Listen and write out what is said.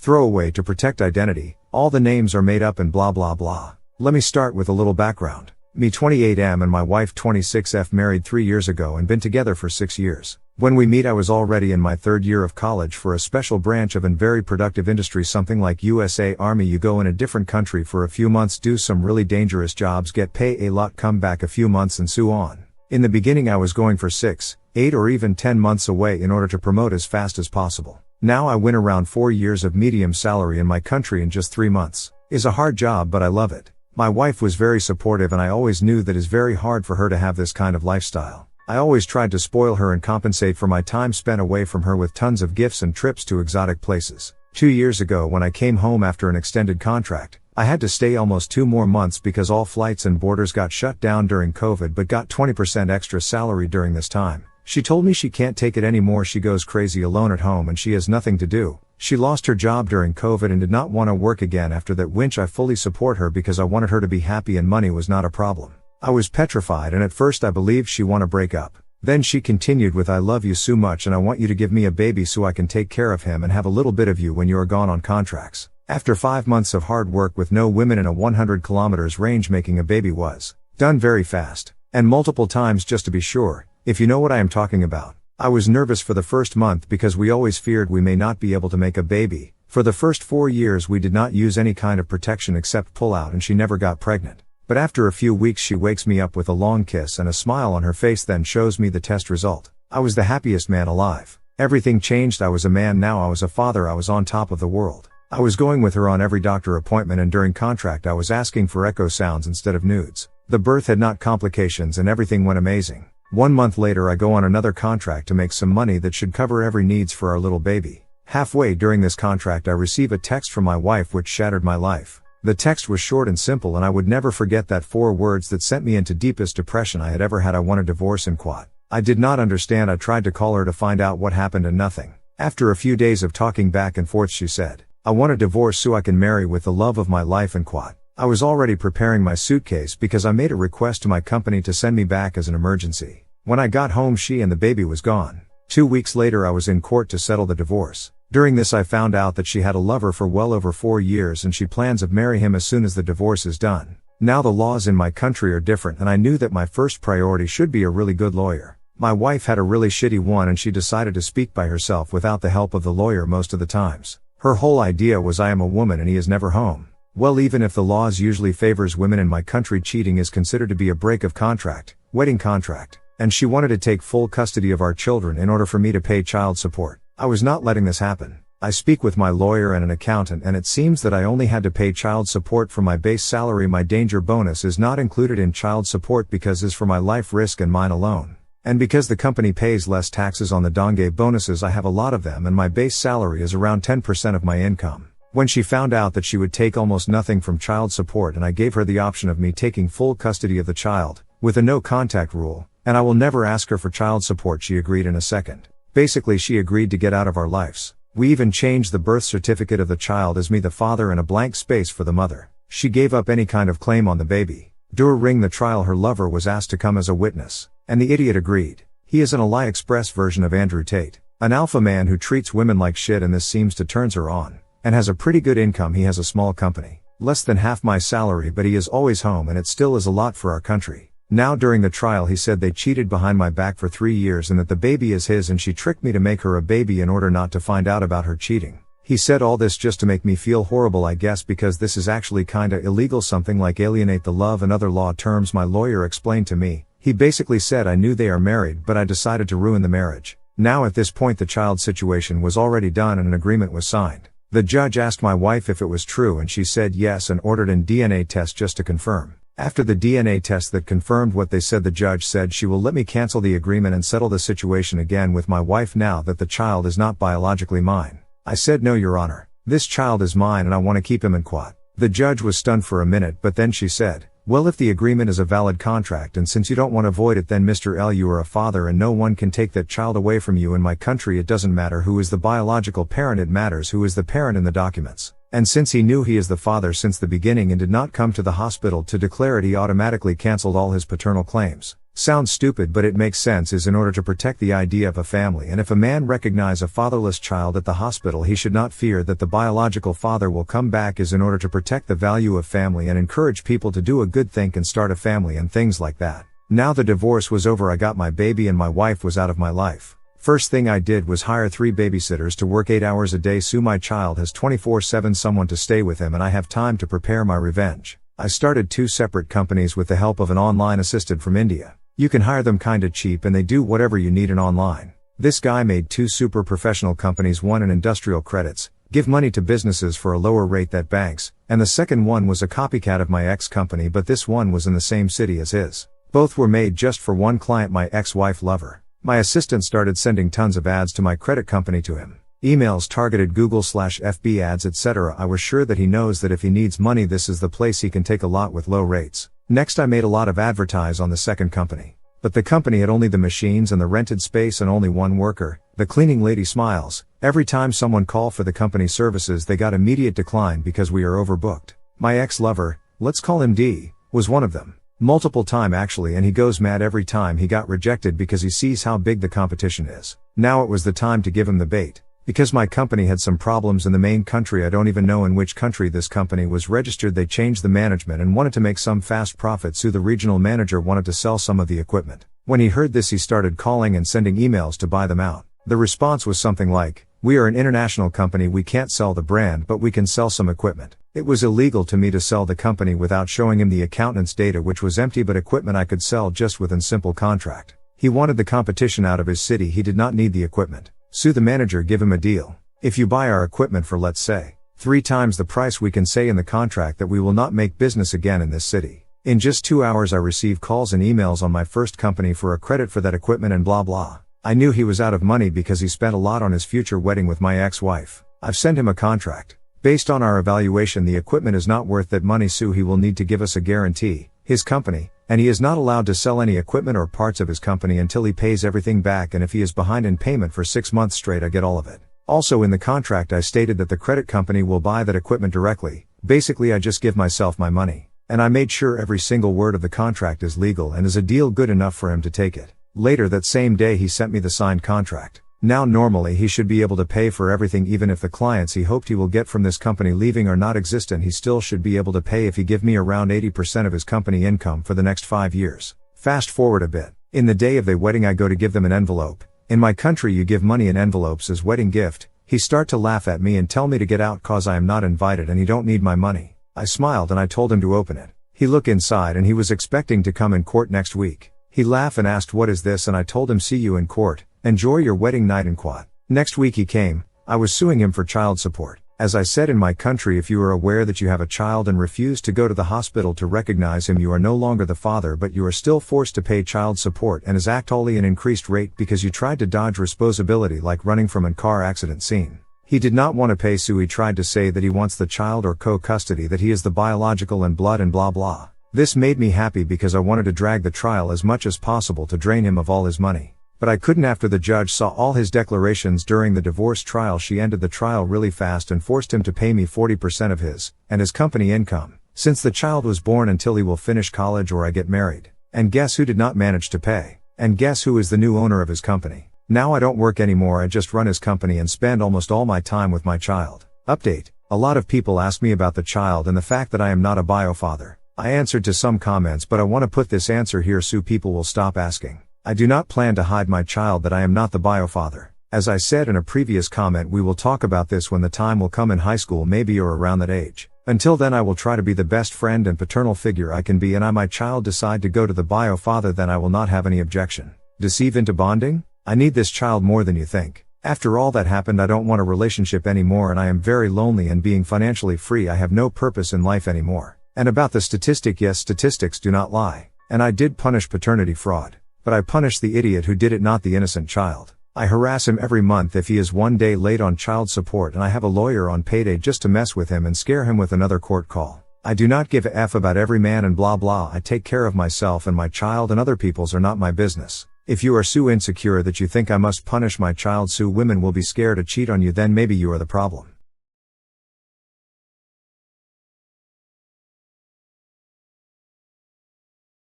Throwaway to protect identity, all the names are made up and blah blah blah. Let me start with a little background. Me 28M and my wife 26F married 3 years ago and been together for 6 years. When we meet I was already in my 3rd year of college for a special branch of an very productive industry, something like USA Army. You go in a different country for a few months, do some really dangerous jobs, get pay a lot, come back a few months and so on. In the beginning I was going for 6, 8 or even 10 months away in order to promote as fast as possible. Now I win around 4 years of medium salary in my country in just 3 months. Is a hard job but I love it. My wife was very supportive and I always knew that it's very hard for her to have this kind of lifestyle. I always tried to spoil her and compensate for my time spent away from her with tons of gifts and trips to exotic places. 2 years ago when I came home after an extended contract, I had to stay almost 2 more months because all flights and borders got shut down during COVID, but got 20% extra salary during this time. She told me she can't take it anymore. She goes crazy alone at home and she has nothing to do. She lost her job during COVID and did not want to work again after that, which I fully support her because I wanted her to be happy and money was not a problem. I was petrified and at first I believed she wanted to break up. Then she continued with, I love you so much and I want you to give me a baby so I can take care of him and have a little bit of you when you are gone on contracts. After 5 months of hard work with no women in a 100 kilometers range, making a baby was done very fast. And multiple times, just to be sure, if you know what I am talking about. I was nervous for the first month because we always feared we may not be able to make a baby. For the first 4 years we did not use any kind of protection except pull out and she never got pregnant. But after a few weeks she wakes me up with a long kiss and a smile on her face, then shows me the test result. I was the happiest man alive. Everything changed. I was a man now, I was a father, I was on top of the world. I was going with her on every doctor appointment and during contract I was asking for echo sounds instead of nudes. The birth had not complications and everything went amazing. 1 month later I go on another contract to make some money that should cover every needs for our little baby. Halfway during this contract I receive a text from my wife which shattered my life. The text was short and simple and I would never forget that 4 words that sent me into deepest depression I had ever had. I want a divorce and quit. I did not understand. I tried to call her to find out what happened and nothing. After a few days of talking back and forth she said, I want a divorce so I can marry with the love of my life and quit. I was already preparing my suitcase because I made a request to my company to send me back as an emergency. When I got home she and the baby was gone. 2 weeks later I was in court to settle the divorce. During this I found out that she had a lover for well over 4 years and she plans to marry him as soon as the divorce is done. Now the laws in my country are different and I knew that my first priority should be a really good lawyer. My wife had a really shitty one and she decided to speak by herself without the help of the lawyer most of the times. Her whole idea was I am a woman and he is never home. Well, even if the laws usually favors women in my country, cheating is considered to be a break of contract, wedding contract. And she wanted to take full custody of our children in order for me to pay child support. I was not letting this happen. I speak with my lawyer and an accountant and it seems that I only had to pay child support for my base salary. My danger bonus is not included in child support because it's for my life risk and mine alone. And because the company pays less taxes on the dongay bonuses, I have a lot of them and my base salary is around 10% of my income. When she found out that she would take almost nothing from child support and I gave her the option of me taking full custody of the child, with a no contact rule, and I will never ask her for child support, she agreed in a second. Basically she agreed to get out of our lives. We even changed the birth certificate of the child as me the father and a blank space for the mother. She gave up any kind of claim on the baby. During the trial her lover was asked to come as a witness, and the idiot agreed. He is an AliExpress version of Andrew Tate. An alpha man who treats women like shit, and this seems to turns her on. And has a pretty good income. He has a small company. Less than half my salary, but he is always home and it still is a lot for our country. Now during the trial he said they cheated behind my back for 3 years and that the baby is his and she tricked me to make her a baby in order not to find out about her cheating. He said all this just to make me feel horrible, I guess, because this is actually kinda illegal, something like alienate the love and other law terms. My lawyer explained to me. He basically said I knew they are married but I decided to ruin the marriage. Now at this point the child situation was already done and an agreement was signed. The judge asked my wife if it was true and she said yes and ordered a DNA test just to confirm. After the DNA test that confirmed what they said, the judge said she will let me cancel the agreement and settle the situation again with my wife now that the child is not biologically mine. I said no, Your Honor. This child is mine and I want to keep him in quad. The judge was stunned for a minute, but then she said, well, if the agreement is a valid contract and since you don't want to void it, then Mr. L, you are a father and no one can take that child away from you. In my country it doesn't matter who is the biological parent, it matters who is the parent in the documents. And since he knew he is the father since the beginning and did not come to the hospital to declare it, he automatically cancelled all his paternal claims. Sounds stupid, but it makes sense, is in order to protect the idea of a family, and if a man recognize a fatherless child at the hospital, he should not fear that the biological father will come back, is in order to protect the value of family and encourage people to do a good thing and start a family and things like that. Now the divorce was over, I got my baby and my wife was out of my life. First thing I did was hire 3 babysitters to work 8 hours a day, so my child has 24/7 someone to stay with him and I have time to prepare my revenge. I started 2 separate companies with the help of an online assistant from India. You can hire them kinda cheap and they do whatever you need in online. This guy made 2 super professional companies, one in industrial credits, give money to businesses for a lower rate than banks, and the second one was a copycat of my ex-company, but this one was in the same city as his. Both were made just for one client, my ex-wife lover. My assistant started sending tons of ads to my credit company to him. Emails targeted Google/FB ads, etc. I was sure that he knows that if he needs money, this is the place he can take a lot with low rates. Next I made a lot of advertise on the second company. But the company had only the machines and the rented space and only one worker. The cleaning lady smiles. Every time someone called for the company services, they got immediate decline because we are overbooked. My ex-lover, let's call him D, was one of them. Multiple time actually, and he goes mad every time he got rejected because he sees how big the competition is. Now it was the time to give him the bait. Because my company had some problems in the main country, I don't even know in which country this company was registered, they changed the management and wanted to make some fast profit, so the regional manager wanted to sell some of the equipment. When he heard this, he started calling and sending emails to buy them out. The response was something like, "We are an international company, we can't sell the brand, but we can sell some equipment." It was illegal to me to sell the company without showing him the accountant's data, which was empty, but equipment I could sell just within simple contract. He wanted the competition out of his city, he did not need the equipment. Sue the manager, give him a deal. If you buy our equipment for, let's say, 3 times the price, we can say in the contract that we will not make business again in this city. In just 2 hours I received calls and emails on my first company for a credit for that equipment and blah blah. I knew he was out of money because he spent a lot on his future wedding with my ex-wife. I've sent him a contract. Based on our evaluation, the equipment is not worth that money, so he will need to give us a guarantee, his company, and he is not allowed to sell any equipment or parts of his company until he pays everything back, and if he is behind in payment for 6 months straight, I get all of it. Also in the contract I stated that the credit company will buy that equipment directly. Basically I just give myself my money. And I made sure every single word of the contract is legal and is a deal good enough for him to take it. Later that same day he sent me the signed contract. Now normally he should be able to pay for everything, even if the clients he hoped he will get from this company leaving are not existent, he still should be able to pay if he give me around 80% of his company income for the next 5 years. Fast forward a bit. In the day of the wedding I go to give them an envelope. In my country you give money in envelopes as wedding gift. He start to laugh at me and tell me to get out cause I am not invited and he don't need my money. I smiled and I told him to open it. He looked inside and he was expecting to come in court next week. He laughed and asked what is this, and I told him see you in court. Enjoy your wedding night in quad. Next week he came. I was suing him for child support. As I said, in my country if you are aware that you have a child and refuse to go to the hospital to recognize him, you are no longer the father, but you are still forced to pay child support, and is actually an increased rate because you tried to dodge responsibility, like running from a car accident scene. He did not want to pay, so he tried to say that he wants the child or co-custody, that he is the biological and blood and blah blah. This made me happy because I wanted to drag the trial as much as possible to drain him of all his money. But I couldn't after the judge saw all his declarations during the divorce trial. She ended the trial really fast and forced him to pay me 40% of his and his company income, since the child was born, until he will finish college or I get married. And guess who did not manage to pay? And guess who is the new owner of his company? Now I don't work anymore, I just run his company and spend almost all my time with my child. Update. A lot of people ask me about the child and the fact that I am not a bio father. I answered to some comments, but I want to put this answer here so people will stop asking. I do not plan to hide my child that I am not the bio father. As I said in a previous comment, we will talk about this when the time will come in high school maybe, or around that age. Until then I will try to be the best friend and paternal figure I can be, and my child decide to go to the bio father, then I will not have any objection. Deceive into bonding? I need this child more than you think. After all that happened, I don't want a relationship anymore, and I am very lonely, and being financially free I have no purpose in life anymore. And about the statistic, yes, statistics do not lie. And I did punish paternity fraud. But I punish the idiot who did it, not the innocent child. I harass him every month if he is one day late on child support, and I have a lawyer on payday just to mess with him and scare him with another court call. I do not give a F about every man and blah blah. I take care of myself and my child, and other people's are not my business. If you are so insecure that you think I must punish my child so women will be scared to cheat on you, then maybe you are the problem.